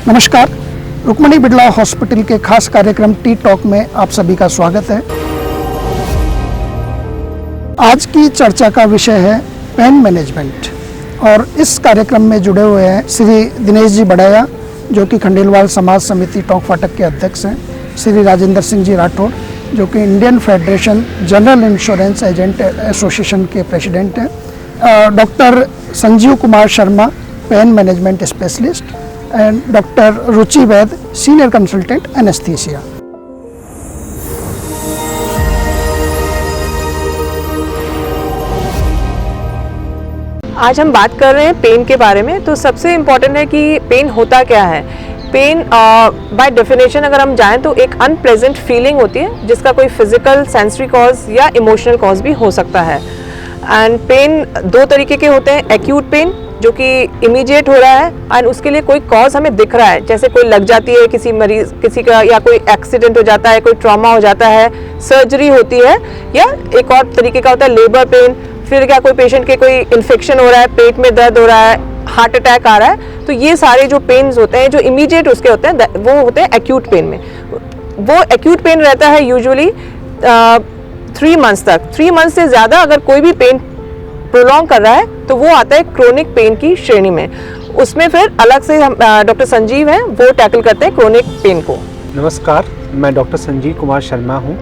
नमस्कार, रुक्मणी बिड़ला हॉस्पिटल के खास कार्यक्रम टी टॉक में आप सभी का स्वागत है। आज की चर्चा का विषय है पेन मैनेजमेंट और इस कार्यक्रम में जुड़े हुए हैं श्री दिनेश जी बड़ाया जो कि खंडेलवाल समाज समिति टोंक फाटक के अध्यक्ष हैं, श्री राजेंद्र सिंह जी राठौड़ जो कि Indian federation general insurance agent association के प्रेसिडेंट हैं, doctor Sanjeev Kumar Sharma pain management specialist and doctor Ruchi Vaid senior consultant anaesthesia. आज हम बात कर रहे हैं पेन के बारे में। तो सबसे इम्पॉर्टेंट है कि पेन होता क्या है। पेन बाय डेफिनेशन अगर हम जाएं तो एक अनप्लेजेंट फीलिंग होती है जिसका कोई फिजिकल, सेंसरी कॉज या इमोशनल कॉज भी हो सकता है। एंड पेन दो तरीके के होते हैं, एक्यूट पेन जो कि इमीडिएट हो रहा है एंड उसके लिए कोई कॉज हमें दिख रहा है, जैसे कोई लग जाती है किसी मरीज किसी का, या कोई एक्सीडेंट हो जाता है, कोई ट्रॉमा हो जाता है, सर्जरी होती है, या एक और तरीके का होता है लेबर पेन। फिर क्या कोई पेशेंट के कोई इन्फेक्शन हो रहा है, पेट में दर्द हो रहा है, हार्ट अटैक आ रहा है। तो ये सारे जो पेन्स होते हैं जो इमीडिएट उसके होते हैं वो होते हैं एक्यूट पेन में। वो एक्यूट पेन रहता है यूजुअली 3 मंथ्स तक। 3 मंथ से ज़्यादा अगर कोई भी पेन प्रोलॉन्ग कर रहा है तो वो आता है क्रोनिक पेन की श्रेणी में। उसमें फिर अलग से हम डॉक्टर संजीव हैं, वो टैकल करते हैं क्रोनिक पेन को। नमस्कार, मैं डॉक्टर संजीव कुमार शर्मा हूँ।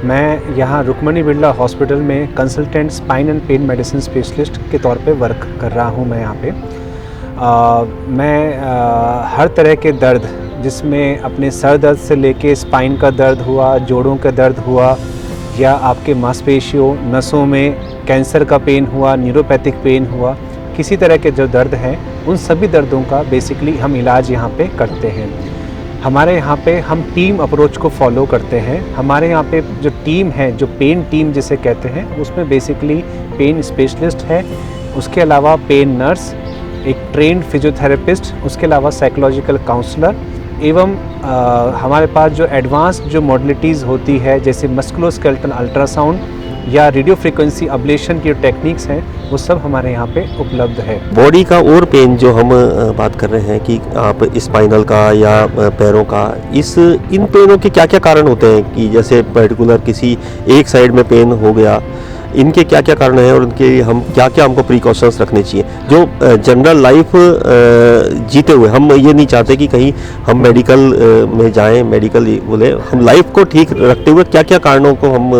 मैं यहाँ रुक्मणी बिड़ला हॉस्पिटल में consultant spine and pen medicine specialist के तौर पे वर्क कर रहा हूँ। मैं यहाँ पे हर तरह के दर्द, जिसमें अपने सर दर्द से लेके स्पाइन का दर्द हुआ, जोड़ों का दर्द हुआ, या आपके मांसपेशियों, नसों में कैंसर का पेन हुआ, न्यूरोपैथिक पेन हुआ, किसी तरह के जो दर्द हैं उन सभी दर्दों का बेसिकली हम इलाज यहाँ पे करते हैं। हमारे यहाँ पे हम टीम अप्रोच को फॉलो करते हैं। हमारे यहाँ पे जो टीम है, जो पेन टीम जिसे कहते हैं, उसमें बेसिकली पेन स्पेशलिस्ट है, उसके अलावा पेन नर्स, एक ट्रेंड फिजियोथेरेपिस्ट, उसके अलावा साइकोलॉजिकल काउंसलर, एवं हमारे पास जो एडवांस जो मॉडलिटीज़ होती है जैसे मस्कुलोस्केलेटल अल्ट्रासाउंड या रेडियो फ्रीक्वेंसी अब्लेशन की टेक्निक्स हैं, वो सब हमारे यहाँ पे उपलब्ध है। बॉडी का और पेन जो हम बात कर रहे हैं कि आप स्पाइनल का या पैरों का, इन पेनों के क्या क्या कारण होते हैं कि जैसे पर्टिकुलर किसी एक साइड में पेन हो गया, इनके क्या क्या कारण हैं और उनके हम क्या क्या हमको प्रिकॉशंस रखने चाहिए जो जनरल लाइफ जीते हुए। हम ये नहीं चाहते कि कहीं हम मेडिकल में जाएं, मेडिकल बोले, हम लाइफ को ठीक रखते हुए क्या क्या कारणों को हम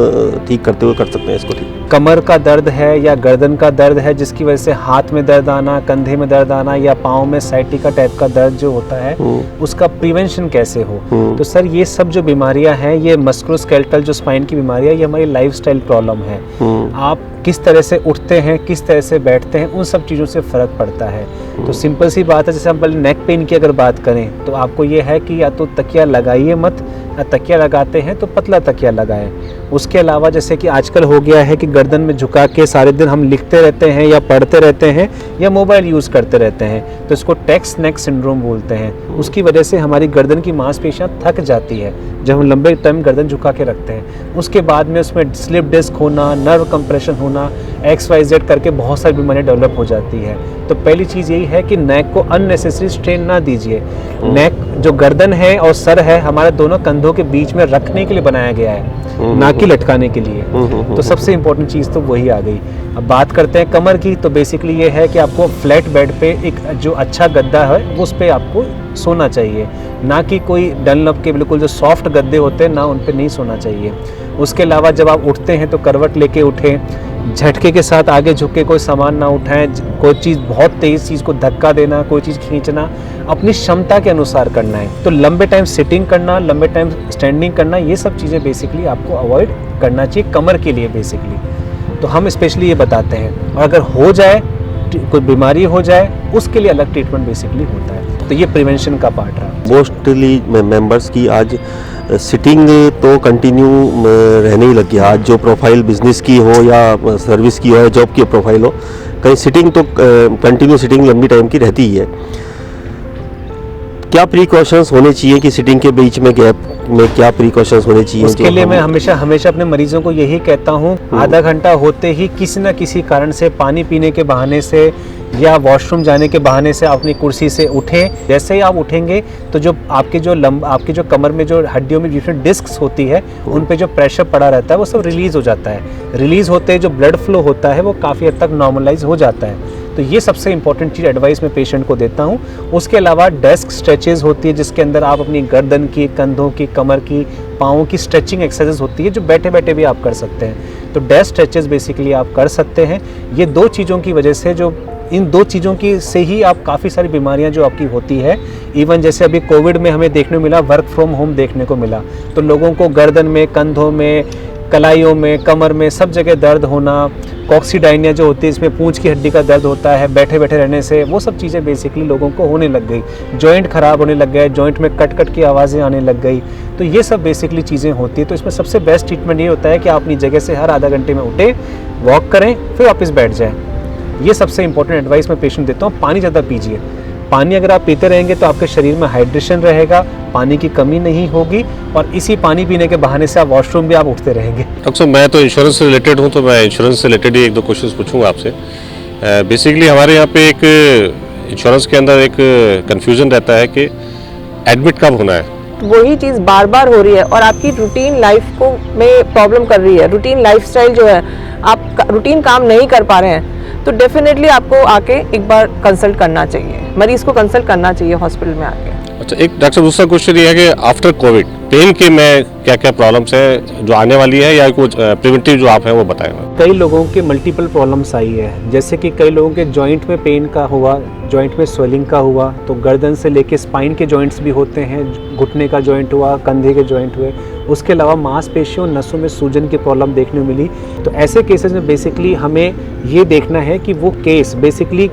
ठीक करते हुए कर सकते हैं इसको ठीक। कमर का दर्द है या गर्दन का दर्द है जिसकी वजह से हाथ में दर्द आना, कंधे में दर्द आना, या पाँव में साइटिका टाइप का दर्द जो होता है, उसका प्रिवेंशन कैसे हो। तो सर ये सब जो बीमारियां हैं, ये मस्कुलोस्केलेटल जो स्पाइन की बीमारियां, ये हमारी लाइफस्टाइल प्रॉब्लम है। आप किस तरह से उठते हैं, किस तरह से बैठते हैं, उन सब चीज़ों से फ़र्क पड़ता है। तो सिंपल सी बात है, जैसे हम पहले नेक पेन की अगर बात करें तो आपको ये है कि या तो तकिया लगाइए मत, या तकिया लगाते हैं तो पतला तकिया लगाएं। उसके अलावा जैसे कि आजकल हो गया है कि गर्दन में झुका के सारे दिन हम लिखते रहते हैं या पढ़ते रहते हैं या मोबाइल यूज़ करते रहते हैं, तो इसको टेक्स्ट नेक सिंड्रोम बोलते हैं। उसकी वजह से हमारी गर्दन की मांसपेशियां थक जाती है जब हम लंबे टाइम गर्दन झुका के रखते हैं। उसके बाद में उसमें स्लिप डिस्क होना, नर्व कंप्रेशन होना, XYZ करके बहुत सारी बीमारियां डेवलप हो जाती है। तो पहली चीज़ यही है कि नेक को अननेसेसरी स्ट्रेन ना दीजिए। नेक जो गर्दन है और सर है, हमारे दोनों कंधों के बीच में रखने के लिए बनाया गया है, ना कि लटकाने के लिए। तो सबसे इम्पोर्टेंट चीज़ तो वही आ गई। अब बात करते हैं कमर की, तो बेसिकली ये है कि आपको फ्लैट बेड पे एक जो अच्छा गद्दा है उस पर आपको सोना चाहिए, ना कि कोई डनलप के बिल्कुल जो सॉफ्ट गद्दे होते हैं ना, उन पे नहीं सोना चाहिए। उसके अलावा जब आप उठते हैं तो करवट लेके उठें, झटके के साथ आगे झुक के कोई सामान ना उठाएं, कोई चीज़ बहुत तेज़ चीज़ को धक्का देना, कोई चीज़ खींचना अपनी क्षमता के अनुसार करना है। तो लंबे टाइम सिटिंग करना, लंबे टाइम स्टैंडिंग करना, ये सब चीज़ें बेसिकली आपको अवॉइड करना चाहिए कमर के लिए बेसिकली। तो हम स्पेशली ये बताते हैं, और अगर हो जाए कोई बीमारी हो जाए उसके लिए अलग ट्रीटमेंट बेसिकली होता है। तो ये प्रिवेंशन का पार्ट रहा। मोस्टली मेंबर्स की आज सिटिंग तो कंटिन्यू रहने ही लग गया। आज जो प्रोफाइल बिजनेस की हो या सर्विस की हो या जॉब की प्रोफाइल हो, कहीं सिटिंग तो कंटिन्यू सिटिंग लंबी टाइम की रहती ही है। क्या प्रिकॉशंस होने चाहिए कि सिटिंग के बीच में गैप में क्या प्रिकॉशंस होने चाहिए? उसके लिए मैं हमेशा अपने मरीजों को यही कहता हूँ, आधा घंटा होते ही किसी न किसी कारण से पानी पीने के बहाने से या वॉशरूम जाने के बहाने से अपनी कुर्सी से उठें। जैसे ही आप उठेंगे तो जो आपके जो कमर में जो हड्डियों में डिफरेंट डिस्क्स होती है उन पे जो प्रेशर पड़ा रहता है वो सब रिलीज़ हो जाता है। रिलीज़ होते ही जो ब्लड फ्लो होता है वो काफ़ी हद तक नॉर्मलाइज हो जाता है। तो ये सबसे इंपॉर्टेंट चीज़ एडवाइस मैं पेशेंट को देता हूँ। उसके अलावा डेस्क स्ट्रेचेज होती है जिसके अंदर आप अपनी गर्दन की, कंधों की, कमर की, पाँवों की स्ट्रेचिंग एक्सरसाइज होती है जो बैठे बैठे भी आप कर सकते हैं। तो डेस्क स्ट्रेचेज बेसिकली आप कर सकते हैं। ये दो चीज़ों की वजह से इन दो चीज़ों की से ही आप काफ़ी सारी बीमारियां जो आपकी होती है, इवन जैसे अभी कोविड में हमें देखने को मिला, वर्क फ्रॉम होम देखने को मिला, तो लोगों को गर्दन में, कंधों में, कलाइयों में, कमर में सब जगह दर्द होना, कॉक्सीडाइनिया जो होती है इसमें पूंछ की हड्डी का दर्द होता है बैठे बैठे रहने से, वो सब चीज़ें बेसिकली लोगों को होने लग गई। जॉइंट ख़राब होने लग गए, जॉइंट में कट कट की आवाज़ें आने लग गई। तो ये सब बेसिकली चीज़ें होती है। तो इसमें सबसे बेस्ट ट्रीटमेंट ये होता है कि आप अपनी जगह से हर आधा घंटे में उठें, वॉक करें, फिर वापस बैठ जाएँ। ये सबसे इंपॉर्टेंट एडवाइस मैं पेशेंट देता हूँ। पानी ज़्यादा पीजिए। पानी अगर आप पीते रहेंगे तो आपके शरीर में हाइड्रेशन रहेगा, पानी की कमी नहीं होगी और इसी पानी पीने के बहाने से आप वॉशरूम भी आप उठते रहेंगे। डॉक्टर साहब, मैं तो इंश्योरेंस से रिलेटेड हूँ, तो मैं इंश्योरेंस से रिलेटेड ही एक दो क्वेश्चंस पूछूंगा आपसे। बेसिकली हमारे यहाँ पे एक इंश्योरेंस के अंदर एक कन्फ्यूज़न रहता है कि एडमिट कब होना है। वही चीज़ बार बार हो रही है और आपकी रूटीन लाइफ को में प्रॉब्लम कर रही है। रूटीन लाइफस्टाइल जो है, आप रूटीन काम नहीं कर पा रहे हैं, तो डेफिनेटली आपको आके एक बार कंसल्ट करना चाहिए, मरीज को कंसल्ट करना चाहिए हॉस्पिटल में आके। अच्छा, एक डॉक्टर साहब दूसरा क्वेश्चन ये है कि आफ्टर कोविड पेन के में क्या क्या प्रॉब्लम्स है जो आने वाली है, या कुछ प्रिवेंटिव जो आप हैं वो बताएं। कई लोगों के मल्टीपल प्रॉब्लम्स आई है, जैसे कि कई लोगों के जॉइंट में पेन का हुआ, जॉइंट में स्वेलिंग का हुआ, तो गर्दन से लेके स्पाइन के जॉइंट्स भी होते हैं, घुटने का जॉइंट हुआ, कंधे के जॉइंट हुए। उसके अलावा मांसपेशियों, नसों में सूजन की प्रॉब्लम देखने को मिली। तो ऐसे केसेस में बेसिकली हमें ये देखना है कि वो केस बेसिकली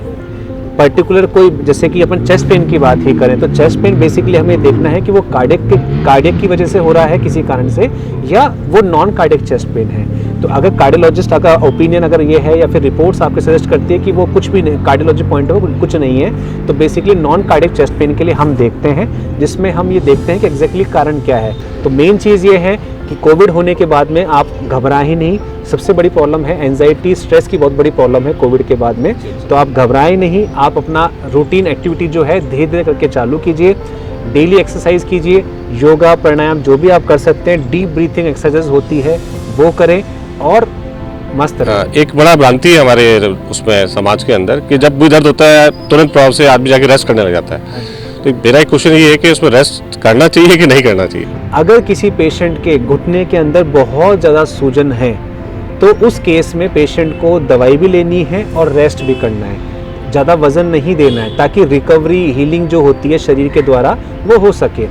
पर्टिकुलर कोई, जैसे कि अपन चेस्ट पेन की बात ही करें तो चेस्ट पेन बेसिकली हमें देखना है कि वो कार्डियक की वजह से हो रहा है किसी कारण से, या वो नॉन कार्डियक चेस्ट पेन है। तो अगर कार्डियोलॉजिस्ट का ओपिनियन अगर ये है या फिर रिपोर्ट्स आपके सजेस्ट करती है कि वो कुछ भी नहीं, कार्डियोलॉजी पॉइंट ऑफ व्यू कुछ नहीं है, तो basically non cardiac chest pain के लिए हम देखते हैं, जिसमें हम ये देखते हैं कि एग्जैक्टली कारण क्या है। तो मेन चीज़ ये है कि कोविड होने के बाद में आप घबरा ही नहीं। सबसे बड़ी प्रॉब्लम है एंजाइटी, स्ट्रेस की बहुत बड़ी प्रॉब्लम है कोविड के बाद में। तो आप घबराए नहीं, आप अपना रूटीन एक्टिविटी जो है धीरे धीरे करके चालू कीजिए, डेली एक्सरसाइज कीजिए, योगा, प्राणायाम जो भी आप कर सकते हैं, डीप ब्रीथिंग एक्सरसाइज होती है वो करें और मस्त रहें। एक बड़ा भ्रांति है हमारे उसमें समाज के अंदर कि जब भी दर्द होता है तुरंत प्रभाव से आदमी जाके रेस्ट करने लग जाता है। तो मेरा एक क्वेश्चन ये है कि उसमें रेस्ट करना चाहिए कि नहीं करना चाहिए। अगर किसी पेशेंट के घुटने के अंदर बहुत ज़्यादा सूजन है तो उस केस में पेशेंट को दवाई भी लेनी है और रेस्ट भी करना है, ज़्यादा वज़न नहीं देना है, ताकि रिकवरी, हीलिंग जो होती है शरीर के द्वारा वो हो सके।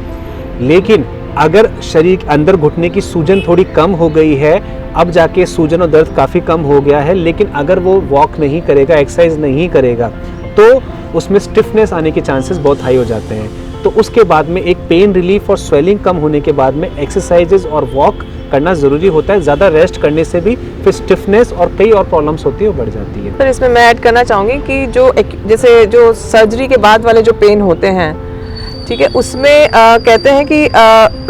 लेकिन अगर शरीर के अंदर घुटने की सूजन थोड़ी कम हो गई है, अब जाके सूजन और दर्द काफ़ी कम हो गया है, लेकिन अगर वो वॉक नहीं करेगा, एक्सरसाइज नहीं करेगा, तो उसमें स्टिफनेस आने के चांसेस बहुत हाई हो जाते हैं। तो उसके बाद में एक पेन रिलीफ और स्वेलिंग कम होने के बाद में एक्सरसाइजेज और वॉक करना ज़रूरी होता है। ज़्यादा रेस्ट करने से भी फिर स्टिफनेस और कई और प्रॉब्लम्स होती है वो बढ़ जाती है। सर, इसमें मैं ऐड करना चाहूँगी कि जैसे जो सर्जरी के बाद वाले जो पेन होते हैं, ठीक है, उसमें कहते हैं कि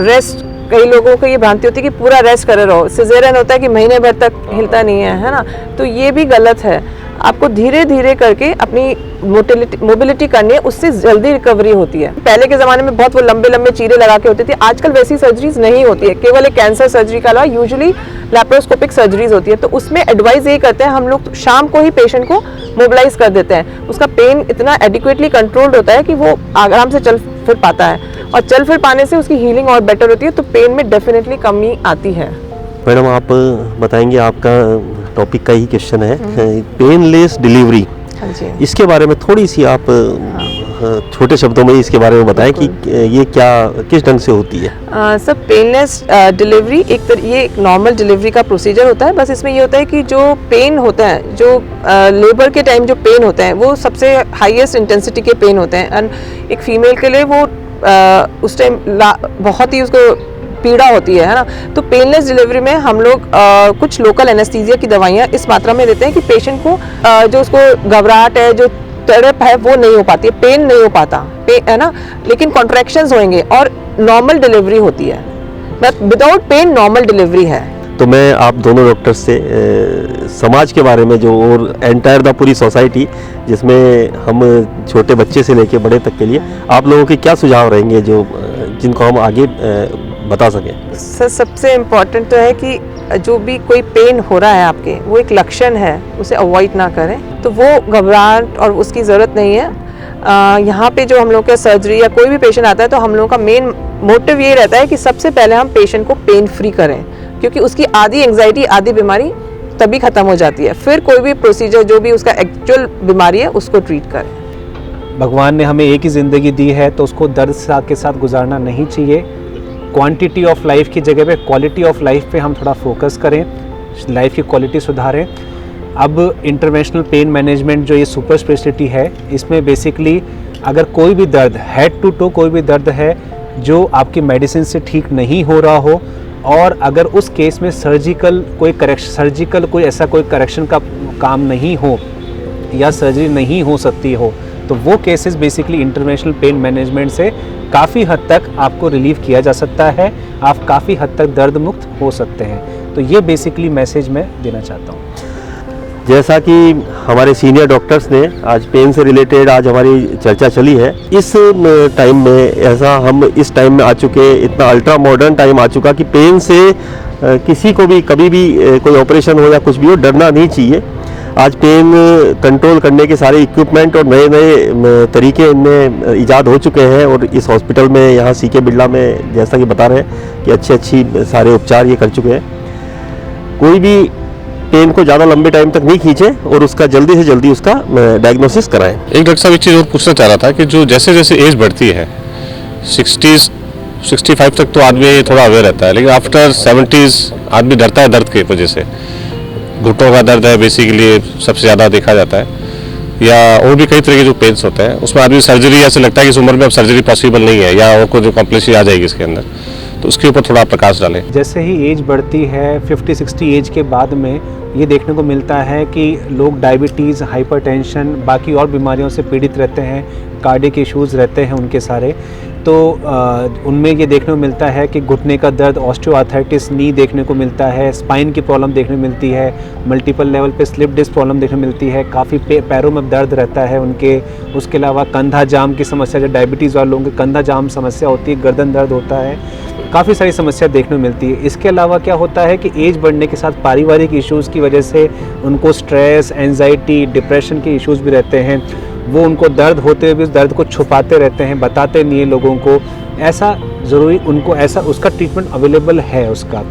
रेस्ट, कई लोगों को ये भ्रांति होती है कि पूरा रेस्ट करे रहो। सिजेरियन होता है कि महीने भर तक हिलता नहीं है ना, तो ये भी गलत है। आपको धीरे धीरे करके अपनी मोबिलिटी करनी है, उससे जल्दी रिकवरी होती है। पहले के ज़माने में बहुत वो लंबे लंबे चीरे लगा के होते थे, आजकल वैसी सर्जरीज नहीं होती है। केवल एक कैंसर सर्जरी का अलावा यूजुअली लैप्रोस्कोपिक सर्जरीज होती है। तो उसमें एडवाइस यही करते हैं हम लोग, शाम को ही पेशेंट को मोबिलाइज कर देते हैं। उसका पेन इतना एडिक्वेटली कंट्रोल्ड होता है कि वो आराम से चल फिर पाता है, और चल फिर पाने से उसकी हीलिंग और बेटर होती है। तो पेन में डेफिनेटली कमी आती है। मैडम, आप बताएंगे, आपका टॉपिक का ही क्वेश्चन है, पेनलेस डिलीवरी। हाँ जी। इसके बारे में थोड़ी सी आप छोटे शब्दों में इसके बारे में बताएं कि ये क्या, किस ढंग से होती है। सब पेनलेस डिलीवरी ये एक नॉर्मल डिलीवरी का प्रोसीजर होता है। बस इसमें ये होता है कि जो पेन होता है, जो लेबर के टाइम जो पेन होता है, वो सबसे हाईएस्ट इंटेंसिटी के पेन होते हैं। एंड एक फीमेल के लिए वो उस टाइम बहुत ही उसको पीड़ा होती है ना। तो पेनलेस डिलीवरी में हम लोग कुछ लोकल एनेस्थीसिया की दवाइयाँ इस मात्रा में देते हैं कि पेशेंट को जो उसको घबराहट है, जो तड़प है, वो नहीं हो पाती है, पेन नहीं हो पाता है ना, लेकिन कॉन्ट्रैक्शंस होंगे और नॉर्मल डिलीवरी होती है। But without pain normal delivery है। तो मैं आप दोनों डॉक्टर से समाज के बारे में जो और एंटायर द पूरी सोसाइटी जिसमें हम छोटे बच्चे से लेके बड़े तक के लिए आप लोगों के क्या सुझाव रहेंगे जो जिनको हम आगे बता सकें? सर सबसे इम्पोर्टेंट तो है कि जो भी कोई पेन हो रहा है आपके, वो एक लक्षण है, उसे अवॉइड ना करें। तो वो घबराहट और उसकी ज़रूरत नहीं है। यहाँ पे जो हम लोग का सर्जरी या कोई भी पेशेंट आता है तो हम लोग का मेन मोटिव ये रहता है कि सबसे पहले हम पेशेंट को पेन फ्री करें, क्योंकि उसकी आधी एंग्जाइटी आधी बीमारी तभी ख़त्म हो जाती है। फिर कोई भी प्रोसीजर जो भी उसका एक्चुअल बीमारी है उसको ट्रीट करें। भगवान ने हमें एक ही ज़िंदगी दी है तो उसको दर्द के साथ गुजारना नहीं चाहिए। क्वांटिटी ऑफ लाइफ की जगह पे क्वालिटी ऑफ लाइफ पे हम थोड़ा फोकस करें, लाइफ की क्वालिटी सुधारें। अब इंटरवेंशनल पेन मैनेजमेंट जो ये सुपर स्पेशलिटी है, इसमें बेसिकली अगर कोई भी दर्द हेड टू टो कोई भी दर्द है जो आपकी मेडिसिन से ठीक नहीं हो रहा हो, और अगर उस केस में सर्जिकल कोई ऐसा कोई करेक्शन का काम नहीं हो या सर्जरी नहीं हो सकती हो, तो वो cases basically interventional pain management से काफ़ी हद तक आपको रिलीव किया जा सकता है, आप काफ़ी हद तक दर्द मुक्त हो सकते हैं। तो ये बेसिकली मैसेज मैं देना चाहता हूँ। जैसा कि हमारे सीनियर डॉक्टर्स ने आज पेन से रिलेटेड आज हमारी चर्चा चली है, इस टाइम में ऐसा हम इस टाइम में आ चुके, इतना अल्ट्रा मॉडर्न टाइम आ चुका कि पेन से किसी को भी कभी भी कोई ऑपरेशन हो या कुछ भी हो डरना नहीं चाहिए। आज पेन कंट्रोल करने के सारे इक्विपमेंट और नए नए तरीके इनमें ईजाद हो चुके हैं, और इस हॉस्पिटल में यहाँ सीके बिरला में जैसा कि बता रहे हैं कि अच्छी सारे उपचार ये कर चुके हैं। कोई भी पेन को ज़्यादा लंबे टाइम तक नहीं खींचे और उसका जल्दी से जल्दी उसका डायग्नोसिस कराएं। एक डॉक्टर साहब एक चीज़ और पूछना चाह रहा था कि जो जैसे जैसे एज बढ़ती है 65 तक तो आदमी थोड़ा अवेयर रहता है, लेकिन आफ्टर 70s आदमी डरता है दर्द की वजह से। घुटनों का दर्द है बेसिकली सबसे ज़्यादा देखा जाता है, या और भी कई तरह के जो पेन्स होते हैं उसमें आदमी सर्जरी ऐसे लगता है कि इस उम्र में अब सर्जरी पॉसिबल नहीं है या और कोई जो कॉम्प्लेक्सिटी आ जाएगी इसके अंदर, तो उसके ऊपर थोड़ा प्रकाश डालें। जैसे ही एज बढ़ती है 50-60 एज के बाद में ये देखने को मिलता है कि लोग डायबिटीज़, हाइपरटेंशन, बाकी और बीमारियों से पीड़ित रहते हैं, कार्डियक इश्यूज़ रहते हैं उनके सारे। तो उनमें ये देखने को मिलता है कि घुटने का दर्द, ऑस्टियोआर्थराइटिस, नी देखने को मिलता है, स्पाइन की प्रॉब्लम देखने को मिलती है, मल्टीपल लेवल पे स्लिप डिस्क प्रॉब्लम देखने को मिलती है, काफ़ी पैरों में दर्द रहता है उनके। उसके अलावा कंधा जाम की समस्या, जो डायबिटीज़ वाले लोगों के कंधा जाम समस्या होती है, गर्दन दर्द होता है, काफ़ी सारी समस्या देखने को मिलती है। इसके अलावा क्या होता है कि एज बढ़ने के साथ पारिवारिक इश्यूज़ की वजह से उनको स्ट्रेस, एंजाइटी, डिप्रेशन के इश्यूज़ भी रहते हैं। वो उनको दर्द होते हुए भी उस दर्द को छुपाते रहते हैं, बताते नहीं है लोगों को। ऐसा ज़रूरी उनको ऐसा उसका ट्रीटमेंट अवेलेबल है उसका।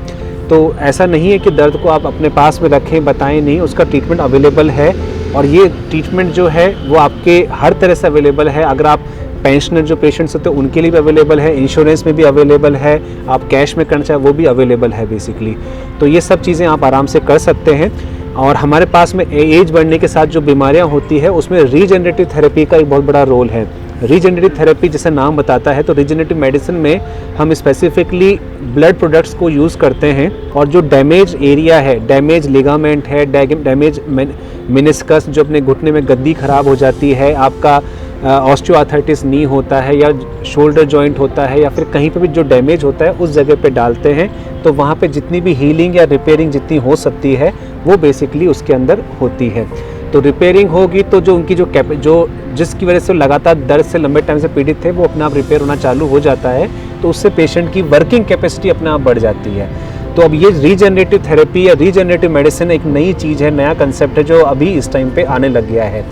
तो ऐसा नहीं है कि दर्द को आप अपने पास में रखें, बताएं नहीं, उसका ट्रीटमेंट अवेलेबल है। और ये ट्रीटमेंट जो है वो आपके हर तरह से अवेलेबल है। अगर आप पेंशनर जो पेशेंट्स होते हैं उनके लिए भी अवेलेबल है, इंश्योरेंस में भी अवेलेबल है, आप कैश में करना चाहें वो भी अवेलेबल है बेसिकली। तो ये सब चीज़ें आप आराम से कर सकते हैं। और हमारे पास में एज बढ़ने के साथ जो बीमारियां होती है उसमें रीजनरेटिव थेरेपी का एक बहुत बड़ा रोल है। रीजनरेटिव थेरेपी जैसे नाम बताता है, तो रीजनरेटिव मेडिसिन में हम स्पेसिफिकली ब्लड प्रोडक्ट्स को यूज़ करते हैं, और जो डैमेज एरिया है, डैमेज लिगामेंट है, डैमेज मेनिस्कस, जो अपने घुटने में गद्दी खराब हो जाती है, आपका ऑस्टियोआर्थराइटिस नी होता है या शोल्डर जॉइंट होता है, या फिर कहीं पे भी जो डैमेज होता है उस जगह पे डालते हैं। तो वहाँ पे जितनी भी हीलिंग या रिपेयरिंग जितनी हो सकती है वो बेसिकली उसके अंदर होती है। तो रिपेयरिंग होगी तो जो उनकी जो जिसकी वजह से लगातार दर्द से लंबे टाइम से पीड़ित थे वो अपने आप रिपेयर होना चालू हो जाता है, तो उससे पेशेंट की वर्किंग कैपेसिटी अपने आप बढ़ जाती है। तो अब ये रीजनरेटिव थेरेपी या रीजनरेटिव मेडिसिन एक नई चीज़ है, नया कंसेप्ट है जो अभी इस टाइम पे आने लग गया है।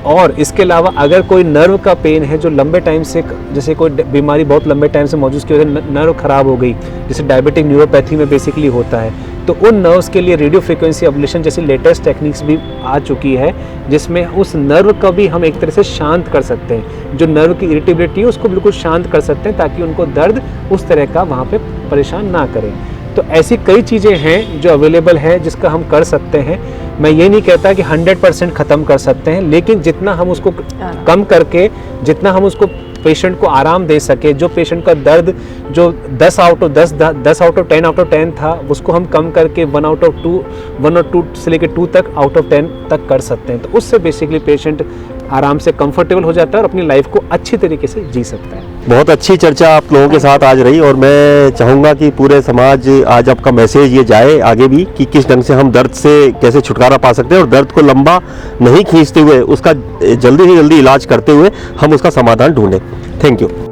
और इसके अलावा अगर कोई नर्व का पेन है जो लंबे टाइम से, जैसे कोई बीमारी बहुत लंबे टाइम से मौजूद की वजह से नर्व खराब हो गई, जैसे डायबिटिक न्यूरोपैथी में बेसिकली होता है, तो उन नर्व्स के लिए रेडियो फ्रिक्वेंसी एब्लेशन जैसी लेटेस्ट टेक्निक्स भी आ चुकी है, जिसमें उस नर्व को भी हम एक तरह से शांत कर सकते हैं। जो नर्व की इरिटेबिलिटी है उसको बिल्कुल शांत कर सकते हैं, ताकि उनको दर्द उस तरह का वहाँ पे परेशान ना करें। तो ऐसी कई चीज़ें हैं जो अवेलेबल है जिसका हम कर सकते हैं। मैं ये नहीं कहता कि 100% ख़त्म कर सकते हैं, लेकिन जितना हम उसको कम करके, जितना हम उसको पेशेंट को आराम दे सके, जो पेशेंट का दर्द जो 10 आउट ऑफ 10 आउट ऑफ 10 था, उसको हम कम करके 1 और 2 से लेकर 2 तक आउट ऑफ 10 तक कर सकते हैं। तो उससे बेसिकली पेशेंट आराम से कंफर्टेबल हो जाता है और अपनी लाइफ को अच्छी तरीके से जी सकता है। बहुत अच्छी चर्चा आप लोगों के साथ आज रही और मैं चाहूँगा कि पूरे समाज आज आपका मैसेज ये जाए आगे भी कि किस ढंग से हम दर्द से कैसे छुटकारा पा सकते हैं और दर्द को लंबा नहीं खींचते हुए उसका जल्दी से जल्दी इलाज करते हुए हम उसका समाधान ढूंढें। Thank you.